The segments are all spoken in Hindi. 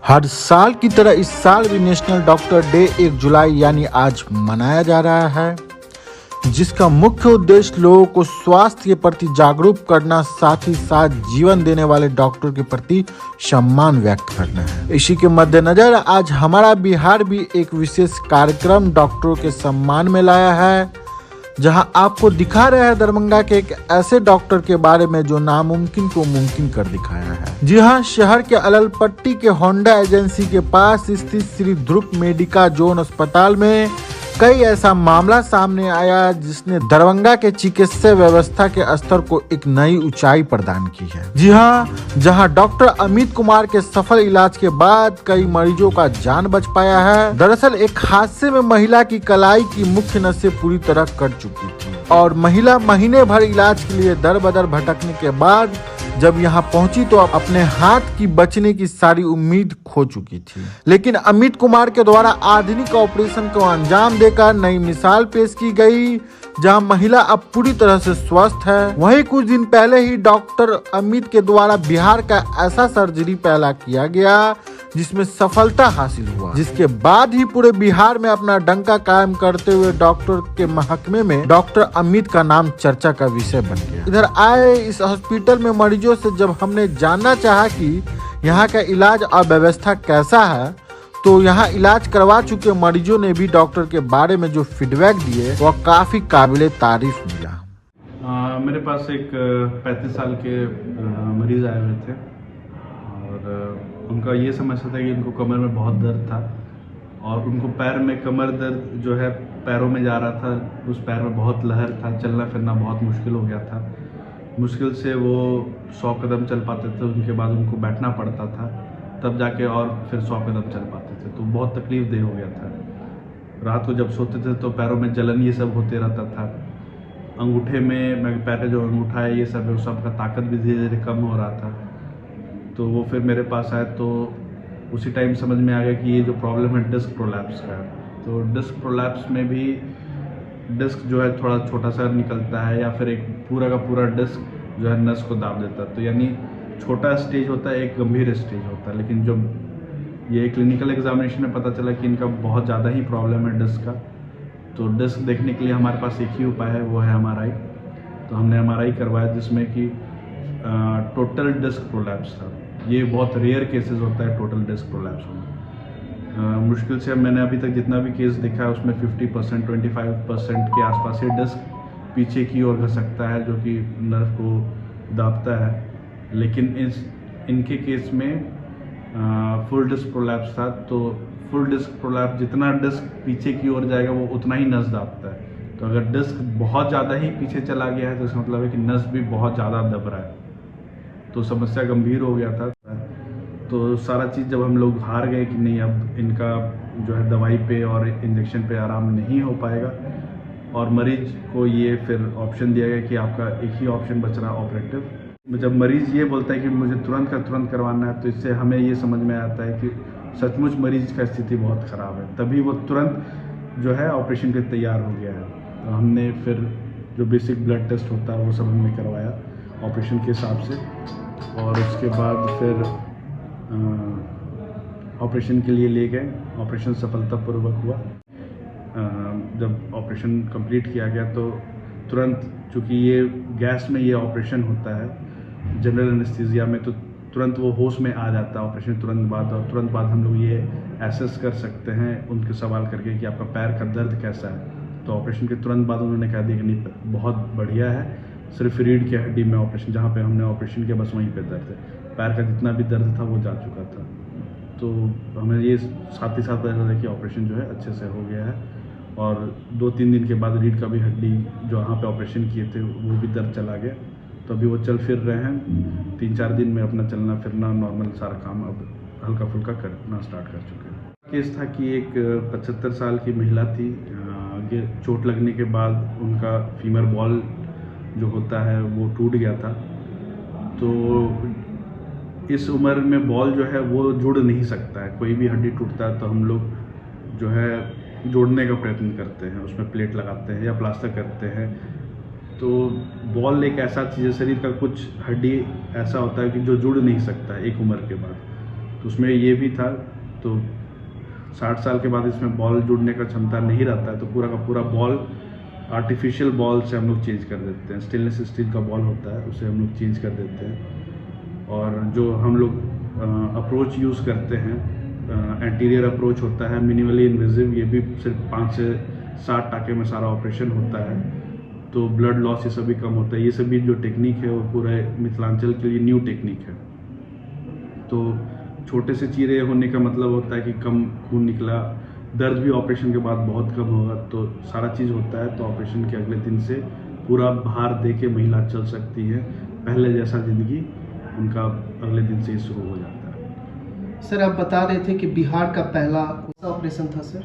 हर साल की तरह इस साल भी नेशनल डॉक्टर डे 1 जुलाई यानी आज मनाया जा रहा है, जिसका मुख्य उद्देश्य लोगों को स्वास्थ्य के प्रति जागरूक करना, साथ ही साथ जीवन देने वाले डॉक्टर के प्रति सम्मान व्यक्त करना है। इसी के मद्देनजर आज हमारा बिहार भी एक विशेष कार्यक्रम डॉक्टरों के सम्मान में लाया है, जहां आपको दिखा रहे हैं दरभंगा के एक ऐसे डॉक्टर के बारे में जो नामुमकिन को मुमकिन कर दिखाया है। जी हां, शहर के अललपट्टी के होंडा एजेंसी के पास स्थित श्री ध्रुव मेडिका जोन अस्पताल में कई ऐसा मामला सामने आया जिसने दरभंगा के चिकित्सा व्यवस्था के स्तर को एक नई ऊंचाई प्रदान की है। जी हां, जहां डॉक्टर अमित कुमार के सफल इलाज के बाद कई मरीजों का जान बच पाया है। दरअसल एक हादसे में महिला की कलाई की मुख्य नसें पूरी तरह कट चुकी थी और महिला महीने भर इलाज के लिए दर बदर भटकने के बाद जब यहाँ पहुंची तो अपने हाथ की बचने की सारी उम्मीद खो चुकी थी। लेकिन अमित कुमार के द्वारा आधुनिक ऑपरेशन को अंजाम देकर नई मिसाल पेश की गई, जहां महिला अब पूरी तरह से स्वस्थ है। वहीं कुछ दिन पहले ही डॉक्टर अमित के द्वारा बिहार का ऐसा सर्जरी पहला किया गया जिसमें सफलता हासिल हुआ, जिसके बाद ही पूरे बिहार में अपना डंका कायम करते हुए डॉक्टर के महकमे में डॉक्टर अमित का नाम चर्चा का विषय बन गया। इधर आए इस हॉस्पिटल में मरीजों से जब हमने जानना चाहा कि यहाँ का इलाज और व्यवस्था कैसा है, तो यहाँ इलाज करवा चुके मरीजों ने भी डॉक्टर के बारे में जो फीडबैक दिए वह काफी काबिले तारीफ मिला। मेरे पास एक 35 साल के मरीज आए हुए थे और उनका ये समस्या था कि उनको कमर में बहुत दर्द था और उनको पैर में कमर दर्द जो है पैरों में जा रहा था, उस पैर में बहुत लहर था, चलना फिरना बहुत मुश्किल हो गया था। मुश्किल से वो 100 कदम चल पाते थे, उनके बाद उनको बैठना पड़ता था, तब जाके और फिर 100 कदम चल पाते थे, तो बहुत तकलीफ देह हो गया था। रात को जब सोते थे तो पैरों में जलन ये सब होते रहता था। अंगूठे में पैर का जो अंगूठा है ये सब है, उस सब का ताकत भी धीरे धीरे कम हो रहा था। तो वो फिर मेरे पास आए तो उसी टाइम समझ में आ गया कि ये जो प्रॉब्लम है डिस्क प्रोलैप्स का है। तो डिस्क प्रोलैप्स में भी डिस्क जो है थोड़ा छोटा सा निकलता है या फिर एक पूरा का पूरा डिस्क जो है नस को दाब देता है। तो यानी छोटा स्टेज होता है, एक गंभीर स्टेज होता है। लेकिन जो ये क्लिनिकल एग्जामिनेशन में पता चला कि इनका बहुत ज़्यादा ही प्रॉब्लम है डिस्क का। तो डिस्क देखने के लिए हमारे पास एक ही उपाय है, वो है MRI। तो हमने MRI करवाया जिसमें कि टोटल डिस्क प्रोलैप्स था। ये बहुत रेयर केसेस होता है टोटल डिस्क प्रोलैप्स में। मुश्किल से मैंने अभी तक जितना भी केस देखा है उसमें 50% 25% के आसपास ये डिस्क पीछे की ओर घसकता है, जो कि नर्व को दाबता है। लेकिन इनके केस में फुल डिस्क प्रोलैप्स था। तो फुल डिस्क प्रोलैप्स जितना डिस्क पीछे की ओर जाएगा वो उतना ही नस दाबता है। तो अगर डिस्क बहुत ज़्यादा ही पीछे चला गया है तो इसका मतलब है कि नस भी बहुत ज़्यादा दब रहा है, तो समस्या गंभीर हो गया था। तो सारा चीज़ जब हम लोग हार गए कि नहीं अब इनका जो है दवाई पे और इंजेक्शन पे आराम नहीं हो पाएगा, और मरीज को ये फिर ऑप्शन दिया गया कि आपका एक ही ऑप्शन बच रहा है ऑपरेटिव। जब मरीज़ ये बोलता है कि मुझे तुरंत का तुरंत करवाना है, तो इससे हमें ये समझ में आता है कि सचमुच मरीज का स्थिति बहुत ख़राब है, तभी वो तुरंत जो है ऑपरेशन के तैयार हो गया है। तो हमने फिर जो बेसिक ब्लड टेस्ट होता है वो सब हमने करवाया ऑपरेशन के हिसाब से, और उसके बाद फिर ऑपरेशन के लिए ले गए। ऑपरेशन सफलतापूर्वक हुआ। जब ऑपरेशन कंप्लीट किया गया तो तुरंत, चूँकि ये गैस में ये ऑपरेशन होता है जनरल एनेस्थीसिया में, तो तुरंत वो होश में आ जाता है ऑपरेशन तुरंत बाद। और तुरंत बाद हम लोग ये एसेस कर सकते हैं उनके सवाल करके कि आपका पैर का दर्द कैसा है। तो ऑपरेशन के तुरंत बाद उन्होंने कह दिया कि नहीं बहुत बढ़िया है, सिर्फ रीढ़ की हड्डी में ऑपरेशन, जहाँ पे हमने ऑपरेशन किया बस वहीं पे दर्द है, पैर का जितना भी दर्द था वो जा चुका था। तो हमें ये साथ ही साथ पता चला कि ऑपरेशन जो है अच्छे से हो गया है, और 2-3 दिन के बाद रीढ़ का भी हड्डी जो वहाँ पे ऑपरेशन किए थे वो भी दर्द चला गया। तो अभी वो चल फिर रहे हैं, 3-4 दिन में अपना चलना फिरना नॉर्मल सारा काम अब हल्का फुल्का करना स्टार्ट कर चुके हैं। केस था कि एक 75 साल की महिला थी, आगे चोट लगने के बाद उनका फीमर बॉल जो होता है वो टूट गया था। तो इस उम्र में बॉल जो है वो जुड़ नहीं सकता है, कोई भी हड्डी टूटता है तो हम लोग जो है जोड़ने का प्रयत्न करते हैं, उसमें प्लेट लगाते हैं या प्लास्टर करते हैं। तो बॉल एक ऐसा चीज़ है, शरीर का कुछ हड्डी ऐसा होता है कि जो जुड़ नहीं सकता है एक उम्र के बाद। तो उसमें ये भी था। तो 60 साल के बाद इसमें बॉल जुड़ने का क्षमता नहीं रहता है, तो पूरा का पूरा बॉल आर्टिफिशियल बॉल से हम लोग चेंज कर देते हैं। स्टेनलेस स्टील का बॉल होता है, उसे हम लोग चेंज कर देते हैं। और जो हम लोग अप्रोच यूज़ करते हैं, एंटीरियर अप्रोच होता है, मिनिमली इन्वेजिव, ये भी सिर्फ 5 से 7 टाके में सारा ऑपरेशन होता है। तो ब्लड लॉस ये सभी कम होता है। ये सभी जो टेक्निक है वो पूरे मिथिलांचल के लिए न्यू टेक्निक है। तो छोटे से चीरे होने का मतलब होता है कि कम खून निकला, दर्द भी ऑपरेशन के बाद बहुत कम होगा। तो सारा चीज़ होता है। तो ऑपरेशन के अगले दिन से पूरा भार दे के महिला चल सकती है। पहले जैसा ज़िंदगी उनका अगले दिन से ही शुरू हो जाता है। सर आप बता रहे थे कि बिहार का पहला कौन सा ऑपरेशन था सर?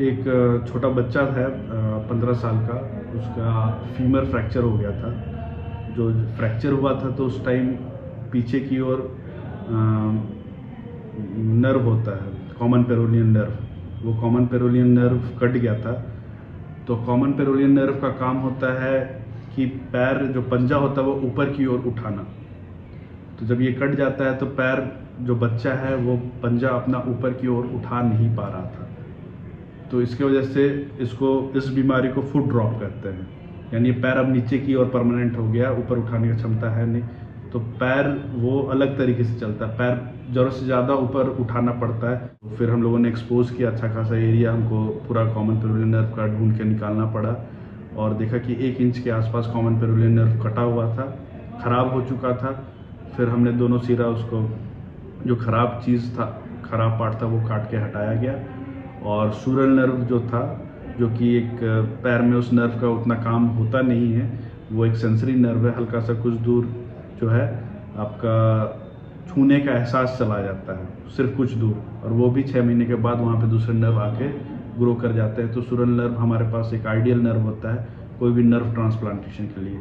एक छोटा बच्चा था 15 साल का, उसका फीमर फ्रैक्चर हो गया था। जो फ्रैक्चर हुआ था तो उस टाइम पीछे की ओर नर्व होता है, कॉमन पेरोनियन नर्व, वो कॉमन पेरोनियन नर्व कट गया था। तो कॉमन पेरोनियन नर्व का काम होता है कि पैर जो पंजा होता है वो ऊपर की ओर उठाना। तो जब ये कट जाता है तो पैर जो बच्चा है वो पंजा अपना ऊपर की ओर उठा नहीं पा रहा था। तो इसके वजह से इस बीमारी को फुट ड्रॉप कहते हैं, यानी पैर अब नीचे की ओर परमानेंट हो गया, ऊपर उठाने की क्षमता है नहीं। तो पैर वो अलग तरीके से चलता है, पैर ज़रूरत से ज़्यादा ऊपर उठाना पड़ता है। तो फिर हम लोगों ने एक्सपोज किया अच्छा खासा एरिया, हमको पूरा कॉमन पेरोनियन नर्व का ढूंढ के निकालना पड़ा और देखा कि 1 इंच के आसपास कॉमन पेरोनियन नर्व कटा हुआ था, ख़राब हो चुका था। फिर हमने दोनों सिरा उसको जो ख़राब चीज़ था, ख़राब पार्ट था, वो काट के हटाया गया। और सूरल नर्व जो था, जो कि एक पैर में उस नर्व का उतना काम होता नहीं है, वो एक सेंसरी नर्व है, हल्का सा कुछ दूर जो है आपका छूने का एहसास चला जाता है, सिर्फ कुछ दूर, और वो भी 6 महीने के बाद वहाँ पे दूसरे नर्व आके ग्रो कर जाते हैं। तो सूरल नर्व हमारे पास एक आइडियल नर्व होता है कोई भी नर्व ट्रांसप्लांटेशन के लिए।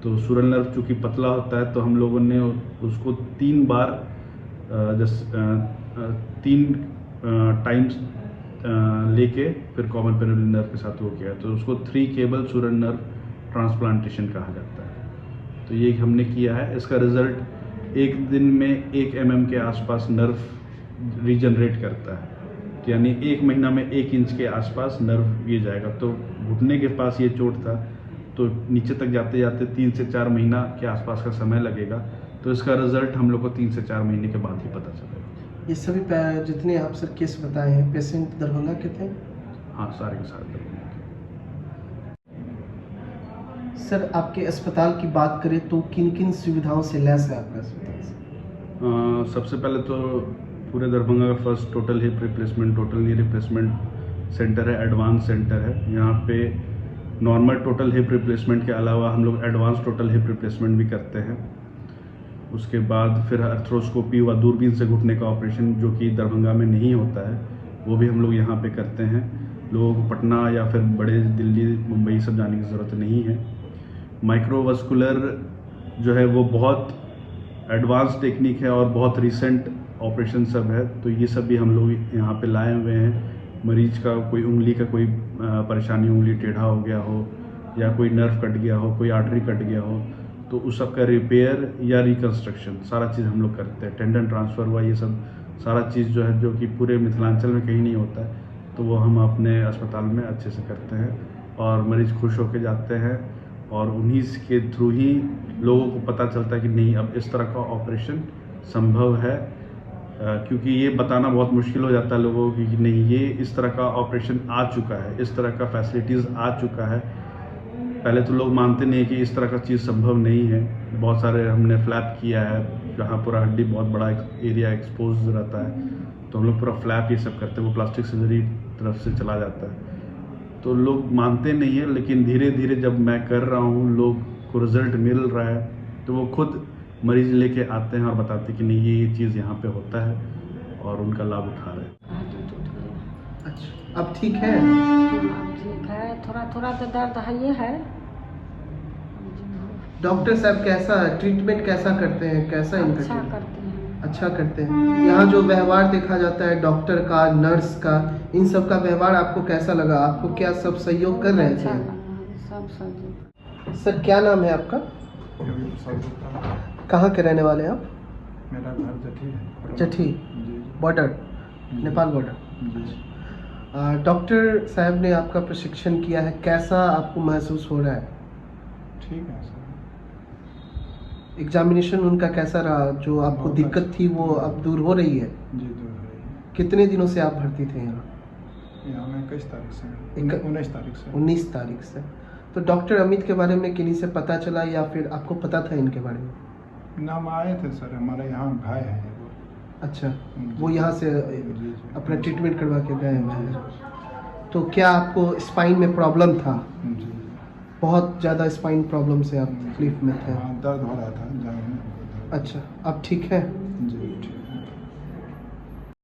तो सूरल नर्व चूँकि पतला होता है तो हम लोगों ने उसको 3 बार 3 टाइम्स लेके फिर कॉमन पेरोनियन नर्व के साथ वो किया। तो उसको 3 केबल सूरल नर्व ट्रांसप्लांटेशन कहा जाता है। तो ये हमने किया है। इसका रिज़ल्ट 1 दिन में 1 mm के आसपास नर्व रीजनरेट करता है, यानी 1 महीना में 1 इंच के आसपास नर्व ये जाएगा। तो घुटने के पास ये चोट था, तो नीचे तक जाते जाते 3 से 4 महीना के आसपास का समय लगेगा। तो इसका रिज़ल्ट हम लोग को 3 से 4 महीने के बाद ही पता चलेगा। ये सभी जितने आप सर केस बताए हैं, पेशेंट दरभंगा के थे? हाँ, सारे के सारे दरभंगा के। सर आपके अस्पताल की बात करें तो किन किन सुविधाओं से लैस है आपका अस्पताल? सबसे पहले तो पूरे दरभंगा का first total hip replacement, total knee replacement centre है, एडवांस सेंटर है। यहाँ पे नॉर्मल टोटल हिप रिप्लेसमेंट के अलावा हम लोग एडवांस टोटल हिप रिप्लेसमेंट भी करते हैं। उसके बाद फिर आर्थ्रोस्कोपी व दूरबीन से घुटने का ऑपरेशन, जो कि दरभंगा में नहीं होता है, वो भी हम लोग यहाँ पे करते हैं। लोगों को पटना या फिर बड़े दिल्ली, मुंबई सब जाने की ज़रूरत नहीं है। माइक्रोवास्कुलर जो है वो बहुत एडवांस टेक्निक है और बहुत रिसेंट ऑपरेशन सब है। तो ये सब भी हम लोग यहाँ पे लाए हुए हैं। मरीज का कोई उंगली का कोई परेशानी, उंगली टेढ़ा हो गया हो या कोई नर्व कट गया हो, कोई आर्टरी कट गया हो, तो उस सब का रिपेयर या रिकन्स्ट्रक्शन सारा चीज़ हम लोग करते हैं। टेंडन ट्रांसफ़र हुआ, ये सब सारा चीज़ जो है, जो कि पूरे मिथिलांचल में कहीं नहीं होता है, तो वो हम अपने अस्पताल में अच्छे से करते हैं और मरीज़ खुश होकर जाते हैं। और उन्हीं के थ्रू ही लोगों को पता चलता है कि नहीं, अब इस तरह का ऑपरेशन संभव है। क्योंकि ये बताना बहुत मुश्किल हो जाता है लोगों को कि नहीं, ये इस तरह का ऑपरेशन आ चुका है, इस तरह का फैसिलिटीज़ आ चुका है। पहले तो लोग मानते नहीं कि इस तरह का चीज़ संभव नहीं है। बहुत सारे हमने फ्लैप किया है, जहाँ पूरा हड्डी बहुत बड़ा एरिया एक्सपोज रहता है, तो हम लोग पूरा फ्लैप ये सब करते हैं, वो प्लास्टिक सर्जरी तरफ से चला जाता है। तो लोग मानते नहीं है, लेकिन धीरे धीरे जब मैं कर रहा हूँ, लोग को रिज़ल्ट मिल रहा है, तो वो खुद मरीज़ लेके आते हैं और बताते हैं कि नहीं, ये चीज़ यहाँ पे होता है, और उनका लाभ उठा रहे हैं। अच्छा, अब ठीक है? अब ठीक है, थोड़ा थोड़ा तो दर्द है, ये है। डॉक्टर साहब कैसा ट्रीटमेंट कैसा करते हैं, कैसा इनका अच्छा treatment? करते हैं। अच्छा करते हैं। यहाँ जो व्यवहार देखा जाता है डॉक्टर का, नर्स का, इन सब का व्यवहार आपको कैसा लगा? आपको क्या सब सहयोग कर रहे अच्छा थे? लगा, सब सहयोग। सर क्या नाम है आपका? कहाँ के रहने वाले हैं आप? मेरा घर जठी है। जठी जी बॉर्डर, जी। नेपाल बॉर्डर। जी। डॉक्टर साहब ने आपका प्रशिक्षण किया है, कैसा आपको महसूस हो रहा है? ठीक है सर। एग्जामिनेशन उनका कैसा रहा? जो आपको बहुत दिक्कत अच्छा। थी वो अब दूर हो रही है? जी दूर है। कितने दिनों से आप भर्ती थे यहाँ? यहाँ में 21 तारीख से, इक्क- 19 तारीख से। 19 तारीख से। तो डॉक्टर अमित के बारे में किन्हीं से पता चला या फिर आपको पता था इनके बारे में? नाम आए थे सर, हमारे यहाँ भाई हैं वो। अच्छा, जी। वो यहाँ से जी। अपना ट्रीटमेंट करवा के गए हुए हैं। तो क्या आपको स्पाइन में प्रॉब्लम था? जी। बहुत ज़्यादा स्पाइन प्रॉब्लम से आप तकलीफ में थे? हाँ दर्द हो रहा था जाने में। अच्छा, अब ठीक है?